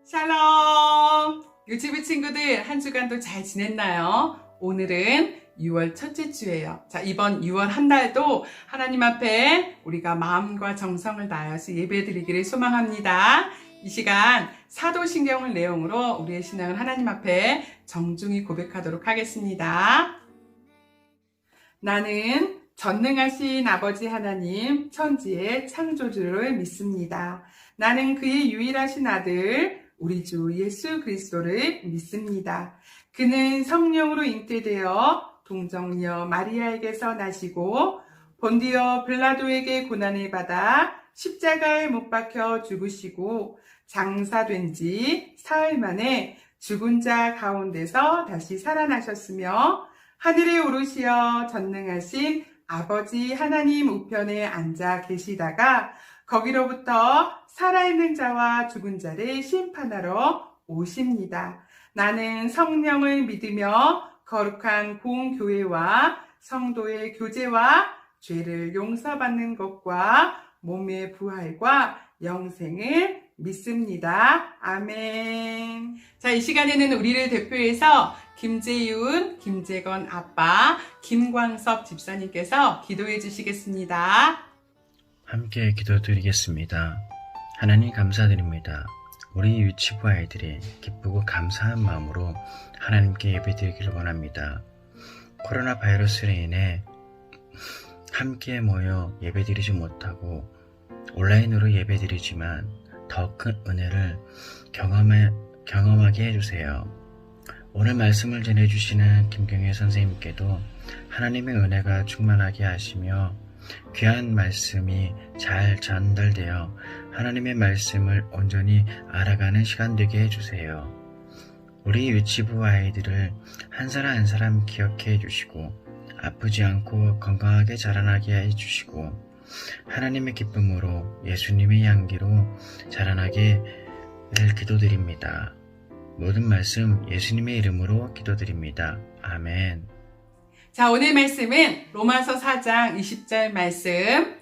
샬롬! 유치부 친구들 한 주간도 잘 지냈나요? 오늘은 6월 첫째 주예요. 자, 이번 6월 한 달도 하나님 앞에 우리가 마음과 정성을 다하여서 예배드리기를 소망합니다. 이 시간 사도신경을 내용으로 우리의 신앙을 하나님 앞에 정중히 고백하도록 하겠습니다. 나는 전능하신 아버지 하나님 천지의 창조주를 믿습니다. 나는 그의 유일하신 아들 우리 주 예수 그리스도를 믿습니다. 그는 성령으로 잉태되어 동정녀 마리아에게서 나시고 본디오 빌라도에게 고난을 받아 십자가에 못 박혀 죽으시고 장사된 지 사흘 만에 죽은 자 가운데서 다시 살아나셨으며 하늘에 오르시어 전능하신 아버지 하나님 우편에 앉아 계시다가 거기로부터 살아있는 자와 죽은 자를 심판하러 오십니다. 나는 성령을 믿으며 거룩한 공교회와 성도의 교제와 죄를 용서받는 것과 몸의 부활과 영생을 믿습니다. 아멘. 자, 이 시간에는 우리를 대표해서 김재윤, 김재건 아빠, 김광섭 집사님께서 기도해 주시겠습니다. 함께 기도드리겠습니다. 하나님 감사드립니다. 우리 유치부 아이들이 기쁘고 감사한 마음으로 하나님께 예배드리기를 원합니다. 코로나 바이러스로 인해 함께 모여 예배드리지 못하고 온라인으로 예배드리지만 더 큰 은혜를 경험하게 해주세요. 오늘 말씀을 전해주시는 김경혜 선생님께도 하나님의 은혜가 충만하게 하시며 귀한 말씀이 잘 전달되어 하나님의 말씀을 온전히 알아가는 시간 되게 해주세요. 우리 유치부 아이들을 한 사람 한 사람 기억해 주시고 아프지 않고 건강하게 자라나게 해주시고 하나님의 기쁨으로 예수님의 향기로 자라나게 기도드립니다. 모든 말씀 예수님의 이름으로 기도드립니다. 아멘. 자, 오늘 말씀은 로마서 4장 20절 말씀.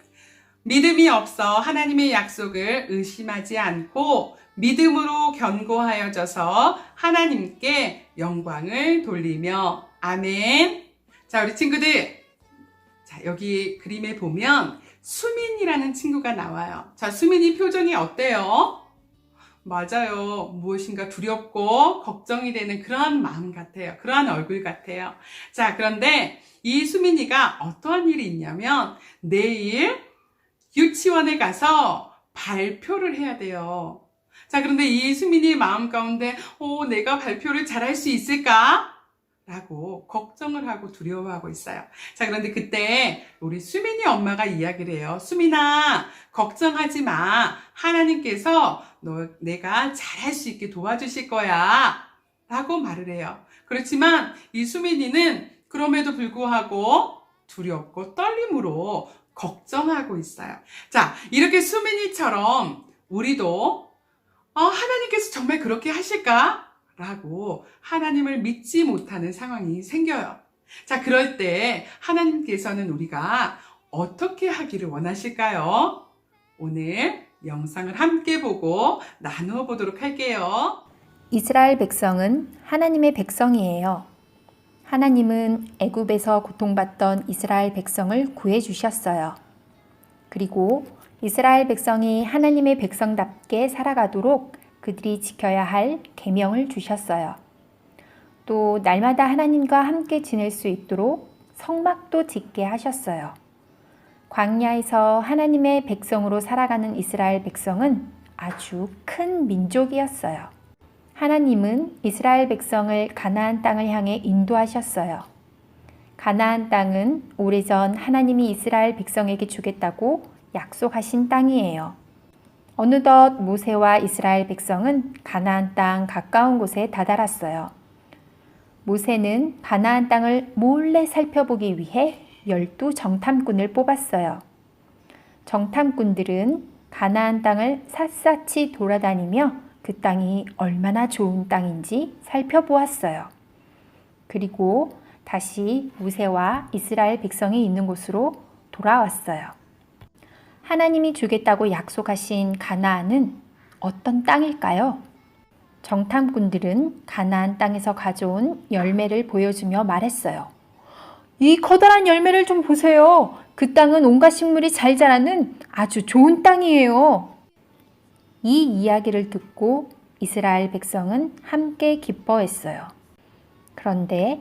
믿음이 없어 하나님의 약속을 의심하지 않고 믿음으로 견고하여져서 하나님께 영광을 돌리며 아멘. 자, 우리 친구들. 자, 여기 그림에 보면 수민이라는 친구가 나와요. 자, 수민이 표정이 어때요? 맞아요. 무엇인가 두렵고 걱정이 되는 그러한 마음 같아요. 그러한 얼굴 같아요. 자, 그런데 이 수민이가 어떠한 일이 있냐면 내일 유치원에 가서 발표를 해야 돼요. 자, 그런데 이 수민이의 마음 가운데 내가 발표를 잘할 수 있을까? 라고 걱정을 하고 두려워하고 있어요. 자, 그런데 그때 우리 수민이 엄마가 이야기를 해요. 수민아, 걱정하지 마. 하나님께서 내가 잘할 수 있게 도와주실 거야. 라고 말을 해요. 그렇지만 이 수민이는 그럼에도 불구하고 두렵고 떨림으로 걱정하고 있어요. 자, 이렇게 수민이처럼 우리도 하나님께서 정말 그렇게 하실까? 라고 하나님을 믿지 못하는 상황이 생겨요. 자, 그럴 때 하나님께서는 우리가 어떻게 하기를 원하실까요? 오늘 영상을 함께 보고 나누어 보도록 할게요. 이스라엘 백성은 하나님의 백성이에요. 하나님은 애굽에서 고통받던 이스라엘 백성을 구해주셨어요. 그리고 이스라엘 백성이 하나님의 백성답게 살아가도록 그들이 지켜야 할 계명을 주셨어요. 또 날마다 하나님과 함께 지낼 수 있도록 성막도 짓게 하셨어요. 광야에서 하나님의 백성으로 살아가는 이스라엘 백성은 아주 큰 민족이었어요. 하나님은 이스라엘 백성을 가나안 땅을 향해 인도하셨어요. 가나안 땅은 오래전 하나님이 이스라엘 백성에게 주겠다고 약속하신 땅이에요. 어느덧 모세와 이스라엘 백성은 가나안 땅 가까운 곳에 다다랐어요. 모세는 가나안 땅을 몰래 살펴보기 위해 12 정탐꾼을 뽑았어요. 정탐꾼들은 가나안 땅을 샅샅이 돌아다니며 그 땅이 얼마나 좋은 땅인지 살펴보았어요. 그리고 다시 모세와 이스라엘 백성이 있는 곳으로 돌아왔어요. 하나님이 주겠다고 약속하신 가나안은 어떤 땅일까요? 정탐꾼들은 가나안 땅에서 가져온 열매를 보여주며 말했어요. 이 커다란 열매를 좀 보세요. 그 땅은 온갖 식물이 잘 자라는 아주 좋은 땅이에요. 이 이야기를 듣고 이스라엘 백성은 함께 기뻐했어요. 그런데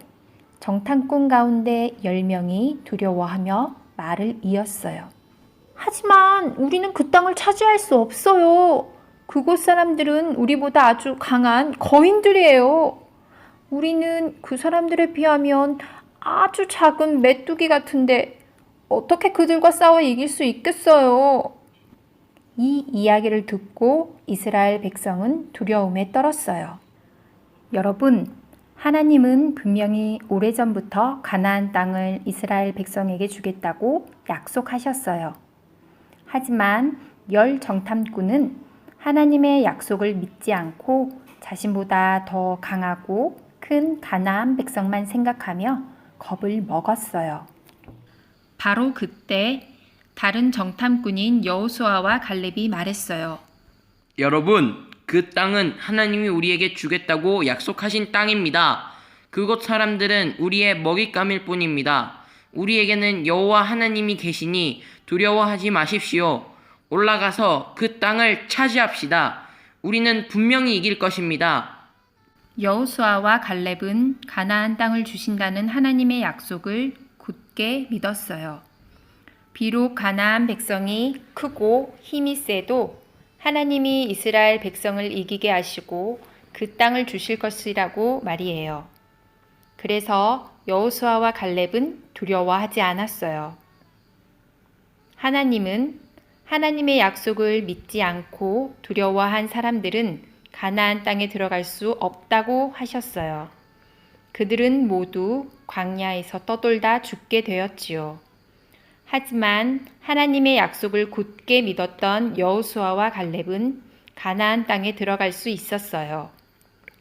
정탐꾼 가운데 10명이 두려워하며 말을 이었어요. 하지만 우리는 그 땅을 차지할 수 없어요. 그곳 사람들은 우리보다 아주 강한 거인들이에요. 우리는 그 사람들에 비하면 아주 작은 메뚜기 같은데 어떻게 그들과 싸워 이길 수 있겠어요? 이 이야기를 듣고 이스라엘 백성은 두려움에 떨었어요. 여러분, 하나님은 분명히 오래전부터 가나안 땅을 이스라엘 백성에게 주겠다고 약속하셨어요. 하지만 10 정탐꾼은 하나님의 약속을 믿지 않고 자신보다 더 강하고 큰 가나안 백성만 생각하며 겁을 먹었어요. 바로 그때 다른 정탐꾼인 여호수아와 갈렙이 말했어요. 여러분, 그 땅은 하나님이 우리에게 주겠다고 약속하신 땅입니다. 그곳 사람들은 우리의 먹잇감일 뿐입니다. 우리에게는 여호와 하나님이 계시니 두려워하지 마십시오. 올라가서 그 땅을 차지합시다. 우리는 분명히 이길 것입니다. 여호수아와 갈렙은 가나안 땅을 주신다는 하나님의 약속을 굳게 믿었어요. 비록 가나안 백성이 크고 힘이 세도 하나님이 이스라엘 백성을 이기게 하시고 그 땅을 주실 것이라고 말이에요. 그래서 여호수아와 갈렙은 두려워하지 않았어요. 하나님은 하나님의 약속을 믿지 않고 두려워한 사람들은 가나안 땅에 들어갈 수 없다고 하셨어요. 그들은 모두 광야에서 떠돌다 죽게 되었지요. 하지만 하나님의 약속을 굳게 믿었던 여호수아와 갈렙은 가나안 땅에 들어갈 수 있었어요.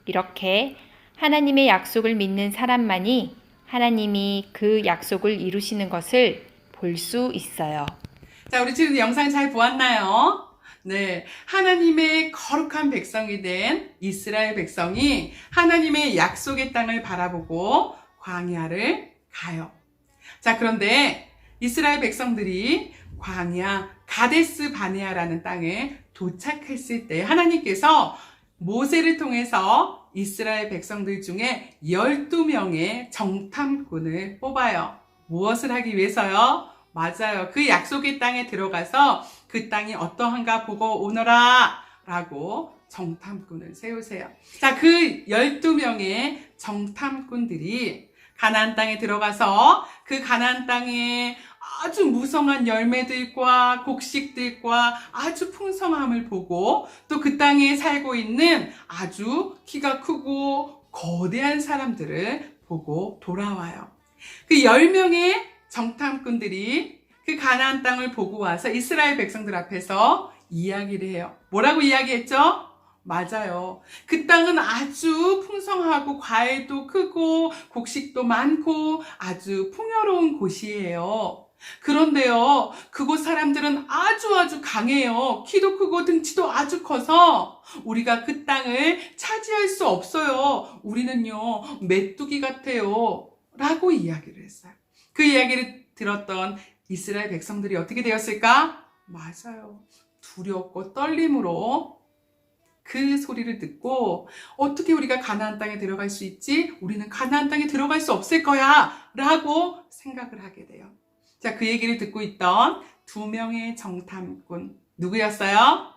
이렇게 하나님의 약속을 믿는 사람만이 하나님이 그 약속을 이루시는 것을 볼 수 있어요. 자, 우리 지금 영상 잘 보았나요? 네, 하나님의 거룩한 백성이 된 이스라엘 백성이 하나님의 약속의 땅을 바라보고 광야를 가요. 자, 그런데 이스라엘 백성들이 광야 가데스 바네아라는 땅에 도착했을 때 하나님께서 모세를 통해서 이스라엘 백성들 중에 12명의 정탐꾼을 뽑아요. 무엇을 하기 위해서요? 맞아요. 그 약속의 땅에 들어가서 그 땅이 어떠한가 보고 오너라 라고 정탐꾼을 세우세요. 자, 그 12명의 정탐꾼들이 가나안 땅에 들어가서 그 가나안 땅에 아주 무성한 열매들과 곡식들과 아주 풍성함을 보고 또 그 땅에 살고 있는 아주 키가 크고 거대한 사람들을 보고 돌아와요. 그 10명의 정탐꾼들이 그 가나안 땅을 보고 와서 이스라엘 백성들 앞에서 이야기를 해요. 뭐라고 이야기했죠? 맞아요. 그 땅은 아주 풍성하고 과일도 크고 곡식도 많고 아주 풍요로운 곳이에요. 그런데요, 그곳 사람들은 아주 강해요. 키도 크고 등치도 아주 커서 우리가 그 땅을 차지할 수 없어요. 우리는요, 메뚜기 같아요. 라고 이야기를 했어요. 그 이야기를 들었던 이스라엘 백성들이 어떻게 되었을까? 맞아요. 두렵고 떨림으로 그 소리를 듣고 어떻게 우리가 가나안 땅에 들어갈 수 있지? 우리는 가나안 땅에 들어갈 수 없을 거야 라고 생각을 하게 돼요. 자, 그 얘기를 듣고 있던 2명의 정탐꾼 누구였어요?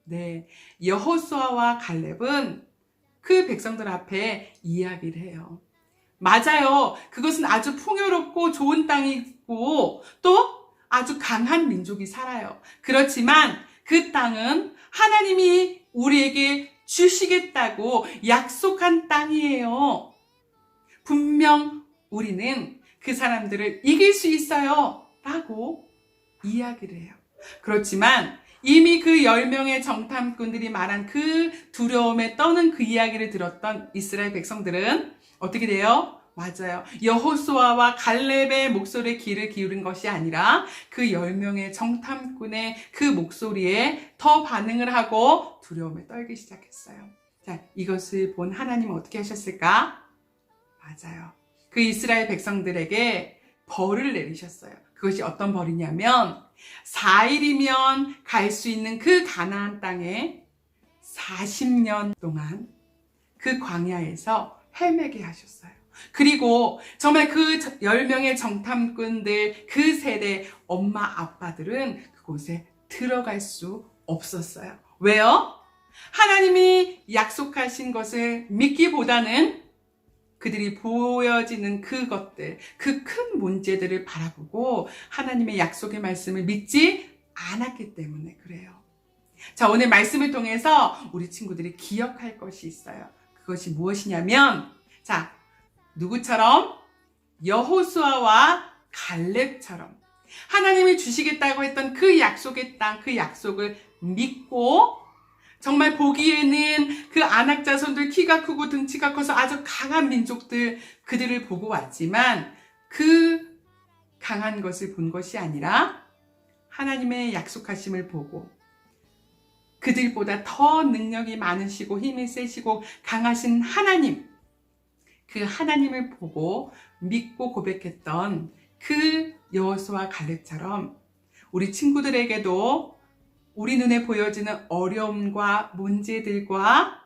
네, 여호수아와 갈렙은 그 백성들 앞에 이야기를 해요. 맞아요. 그것은 아주 풍요롭고 좋은 땅이고 또 아주 강한 민족이 살아요. 그렇지만 그 땅은 하나님이 우리에게 주시겠다고 약속한 땅이에요. 분명 우리는 그 사람들을 이길 수 있어요. 라고 이야기를 해요. 그렇지만 이미 그 10명의 정탐꾼들이 말한 그 두려움에 떠는 그 이야기를 들었던 이스라엘 백성들은 어떻게 돼요? 맞아요. 여호수아와 갈렙의 목소리에 귀를 기울인 것이 아니라 그 10명의 정탐꾼의 그 목소리에 더 반응을 하고 두려움에 떨기 시작했어요. 자, 이것을 본 하나님은 어떻게 하셨을까? 맞아요. 그 이스라엘 백성들에게 벌을 내리셨어요. 그것이 어떤 벌이냐면 4일이면 갈 수 있는 그 가나안 땅에 40년 동안 그 광야에서 헤매게 하셨어요. 그리고 정말 그 10명의 정탐꾼들, 그 세대 엄마 아빠들은 그곳에 들어갈 수 없었어요. 왜요? 하나님이 약속하신 것을 믿기보다는 그들이 보여지는 그것들, 그 큰 문제들을 바라보고 하나님의 약속의 말씀을 믿지 않았기 때문에 그래요. 자, 오늘 말씀을 통해서 우리 친구들이 기억할 것이 있어요. 그것이 무엇이냐면, 자, 누구처럼? 여호수아와 갈렙처럼 하나님이 주시겠다고 했던 그 약속의 땅, 그 약속을 믿고 정말 보기에는 그 아낙 자손들 키가 크고 등치가 커서 아주 강한 민족들 그들을 보고 왔지만 그 강한 것을 본 것이 아니라 하나님의 약속하심을 보고 그들보다 더 능력이 많으시고 힘이 세시고 강하신 하나님, 그 하나님을 보고 믿고 고백했던 그 여호수아 갈렙처럼 우리 친구들에게도 우리 눈에 보여지는 어려움과 문제들과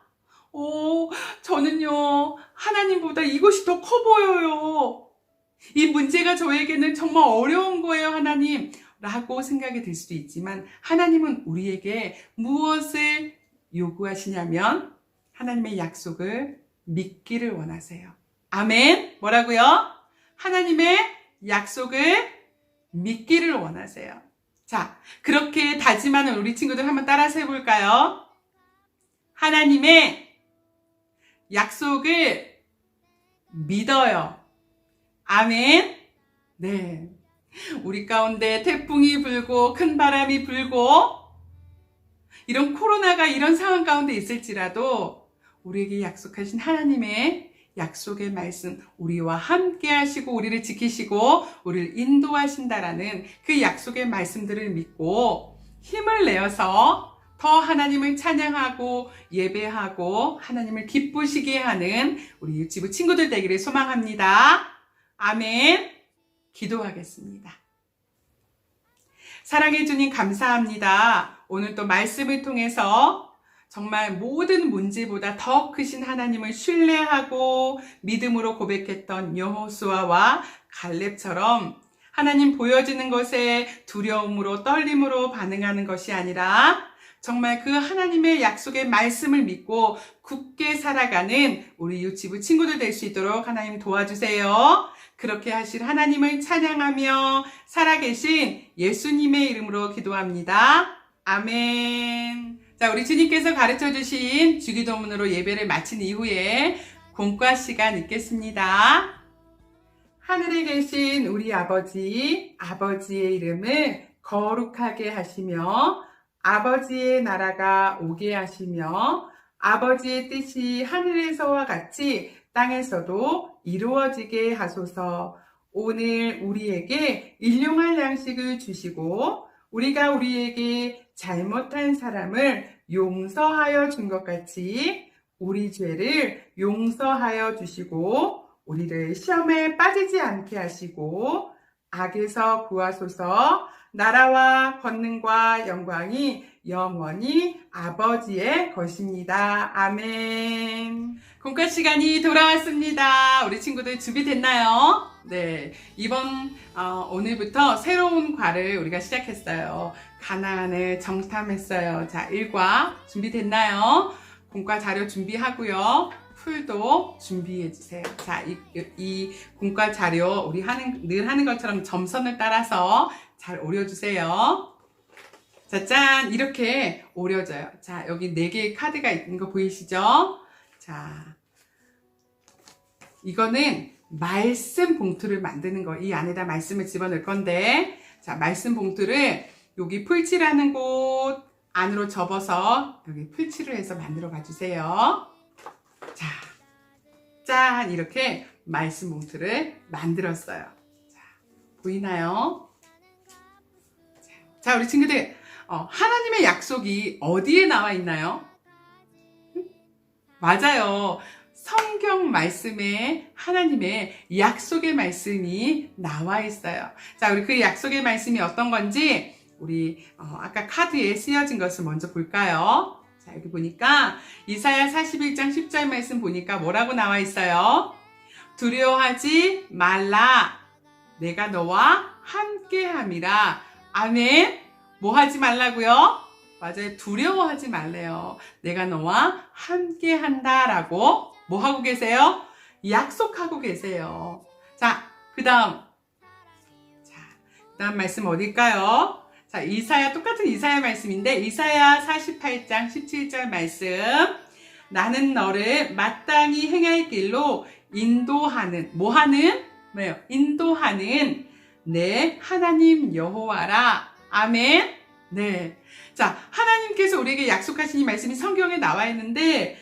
저는요 하나님보다 이것이 더 커 보여요. 이 문제가 저에게는 정말 어려운 거예요, 하나님 라고 생각이 들 수도 있지만 하나님은 우리에게 무엇을 요구하시냐면 하나님의 약속을 믿기를 원하세요. 아멘. 뭐라고요? 하나님의 약속을 믿기를 원하세요. 자, 그렇게 다짐하는 우리 친구들 한번 따라서 해볼까요? 하나님의 약속을 믿어요. 아멘. 네. 우리 가운데 태풍이 불고 큰 바람이 불고 이런 코로나가 이런 상황 가운데 있을지라도 우리에게 약속하신 하나님의 약속의 말씀, 우리와 함께 하시고 우리를 지키시고 우리를 인도하신다라는 그 약속의 말씀들을 믿고 힘을 내어서 더 하나님을 찬양하고 예배하고 하나님을 기쁘시게 하는 우리 유치부 친구들 되기를 소망합니다. 아멘. 기도하겠습니다. 사랑해 주님 감사합니다. 오늘 또 말씀을 통해서 정말 모든 문제보다 더 크신 하나님을 신뢰하고 믿음으로 고백했던 여호수아와 갈렙처럼 하나님 보여지는 것에 두려움으로 떨림으로 반응하는 것이 아니라 정말 그 하나님의 약속의 말씀을 믿고 굳게 살아가는 우리 유치부 친구들 될 수 있도록 하나님 도와주세요. 그렇게 하실 하나님을 찬양하며 살아계신 예수님의 이름으로 기도합니다. 아멘. 자, 우리 주님께서 가르쳐 주신 주기도문으로 예배를 마친 이후에 공과 시간 있겠습니다. 하늘에 계신 우리 아버지, 아버지의 이름을 거룩하게 하시며 아버지의 나라가 오게 하시며 아버지의 뜻이 하늘에서와 같이 땅에서도 이루어지게 하소서. 오늘 우리에게 일용할 양식을 주시고 우리가 우리에게 잘못한 사람을 용서하여 준 것 같이 우리 죄를 용서하여 주시고 우리를 시험에 빠지지 않게 하시고 악에서 구하소서. 나라와 권능과 영광이 영원히 아버지의 것입니다. 아멘. 공과 시간이 돌아왔습니다. 우리 친구들 준비됐나요? 네, 오늘부터 새로운 과를 우리가 시작했어요. 가나안을 정탐했어요. 자, 1과 준비됐나요? 공과 자료 준비하고요. 풀도 준비해 주세요. 자, 이 공과 자료 우리 늘 하는 것처럼 점선을 따라서 잘 오려주세요. 자, 짠! 이렇게 오려져요. 자, 여기 4개의 카드가 있는 거 보이시죠? 자, 이거는 말씀 봉투를 만드는 거. 이 안에다 말씀을 집어넣을 건데, 자, 말씀 봉투를 여기 풀칠하는 곳 안으로 접어서 여기 풀칠을 해서 만들어 가주세요. 자, 짠! 이렇게 말씀 봉투를 만들었어요. 자, 보이나요? 자, 우리 친구들, 하나님의 약속이 어디에 나와 있나요? 맞아요. 성경 말씀에 하나님의 약속의 말씀이 나와 있어요. 자, 우리 그 약속의 말씀이 어떤 건지 우리 아까 카드에 쓰여진 것을 먼저 볼까요? 자, 여기 보니까 이사야 41장 10절 말씀 보니까 뭐라고 나와 있어요? 두려워하지 말라. 내가 너와 함께함이라. 아멘. 뭐 하지 말라고요? 맞아요. 두려워하지 말래요. 내가 너와 함께한다라고 뭐 하고 계세요? 약속하고 계세요. 자, 그 다음 말씀 어딜까요? 자, 똑같은 이사야 말씀인데, 이사야 48장 17절 말씀. 나는 너를 마땅히 행할 길로 인도하는, 뭐예요? 인도하는 내 하나님 여호와라. 아멘. 네. 자, 하나님께서 우리에게 약속하신 이 말씀이 성경에 나와 있는데,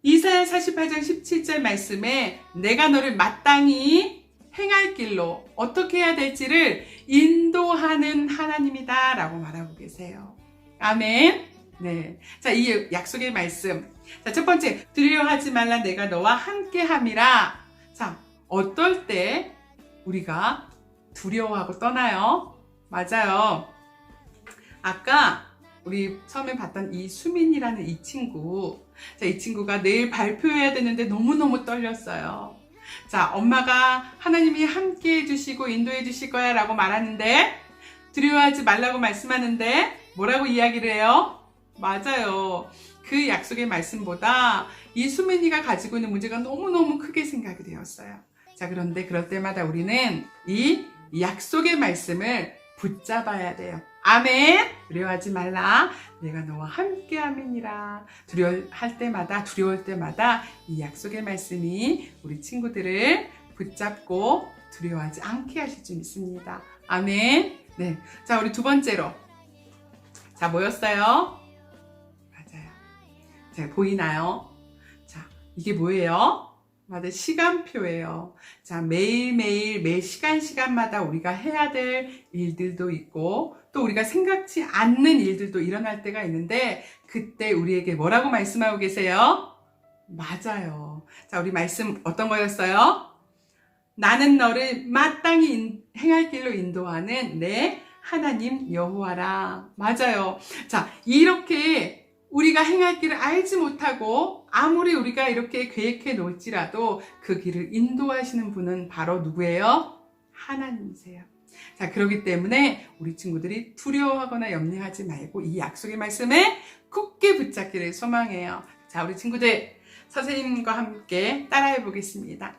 이사야 48장 17절 말씀에 내가 너를 마땅히 행할 길로 어떻게 해야 될지를 인도하는 하나님이다 라고 말하고 계세요. 아멘. 네. 자, 이 약속의 말씀. 자, 첫 번째, 두려워하지 말라. 내가 너와 함께 함이라. 자, 어떨 때 우리가 두려워하고 떠나요? 맞아요. 아까 우리 처음에 봤던 이 수민이라는 이 친구. 자, 이 친구가 내일 발표해야 되는데 너무너무 떨렸어요. 자, 엄마가 하나님이 함께 해주시고 인도해 주실 거야 라고 말하는데, 두려워하지 말라고 말씀하는데 뭐라고 이야기를 해요? 맞아요. 그 약속의 말씀보다 이 수민이가 가지고 있는 문제가 너무너무 크게 생각이 되었어요. 자, 그런데 그럴 때마다 우리는 이 약속의 말씀을 붙잡아야 돼요. 아멘. 두려워하지 말라. 내가 너와 함께 함이니라. 두려울 때마다 이 약속의 말씀이 우리 친구들을 붙잡고 두려워하지 않게 하실 줄 믿습니다. 아멘. 네. 자, 우리 두 번째로. 자, 뭐였어요? 맞아요. 자, 보이나요? 자, 이게 뭐예요? 맞아요. 시간표예요. 자, 매일매일 매 시간마다 우리가 해야 될 일들도 있고 또 우리가 생각지 않는 일들도 일어날 때가 있는데 그때 우리에게 뭐라고 말씀하고 계세요? 맞아요. 자, 우리 말씀 어떤 거였어요? 나는 너를 마땅히 행할 길로 인도하는 내 하나님 여호와라. 맞아요. 자, 이렇게 우리가 행할 길을 알지 못하고 아무리 우리가 이렇게 계획해 놓을지라도 그 길을 인도하시는 분은 바로 누구예요? 하나님이세요. 자, 그렇기 때문에 우리 친구들이 두려워하거나 염려하지 말고 이 약속의 말씀에 굳게 붙잡기를 소망해요. 자, 우리 친구들 선생님과 함께 따라해 보겠습니다.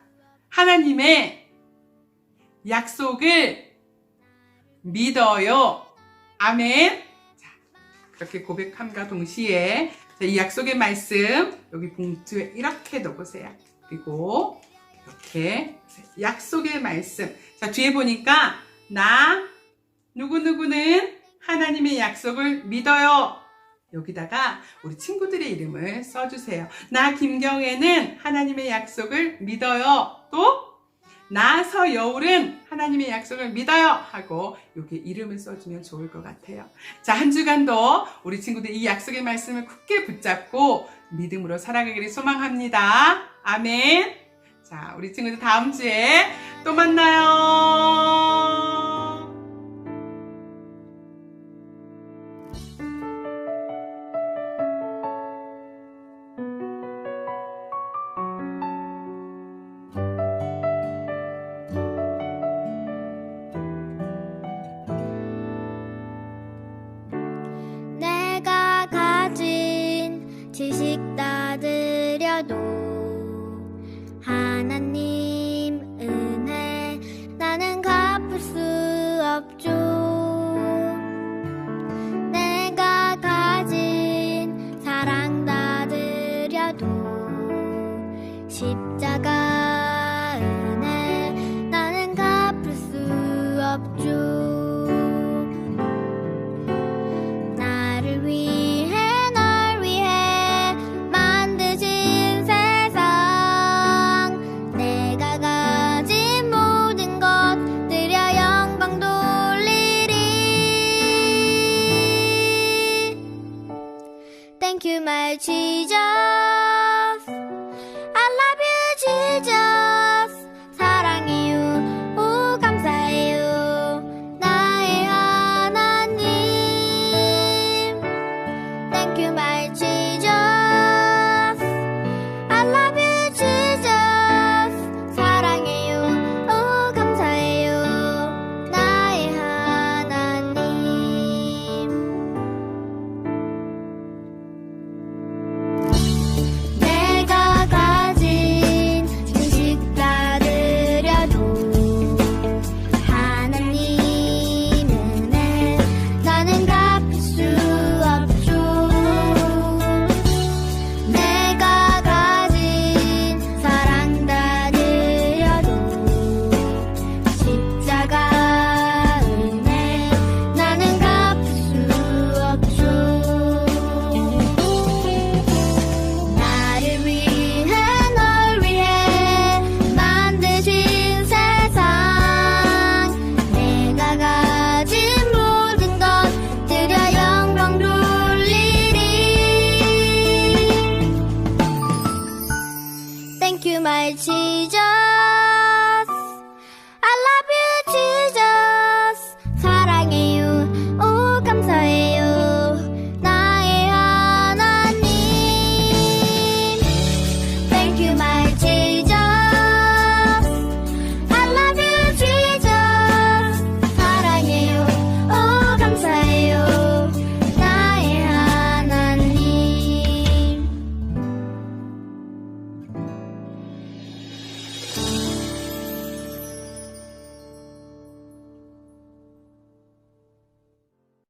하나님의 약속을 믿어요. 아멘. 이렇게 고백함과 동시에 이 약속의 말씀 여기 봉투에 이렇게 넣어보세요. 그리고 이렇게 약속의 말씀. 자, 뒤에 보니까 나 누구누구는 하나님의 약속을 믿어요. 여기다가 우리 친구들의 이름을 써주세요. 나 김경애는 하나님의 약속을 믿어요. 또 나 서여울은 하나님의 약속을 믿어요 하고 여기 이름을 써주면 좋을 것 같아요. 자, 한 주간도 우리 친구들 이 약속의 말씀을 굳게 붙잡고 믿음으로 살아가기를 소망합니다. 아멘. 자, 우리 친구들 다음 주에 또 만나요. 내가 가진 지식 다 드려도 하나님 은혜 나는 갚을 수 없죠. 내가 가진 사랑 다 드려도 십자가 은혜 나는 갚을 수 없죠. Thank you, my Jesus. 그 말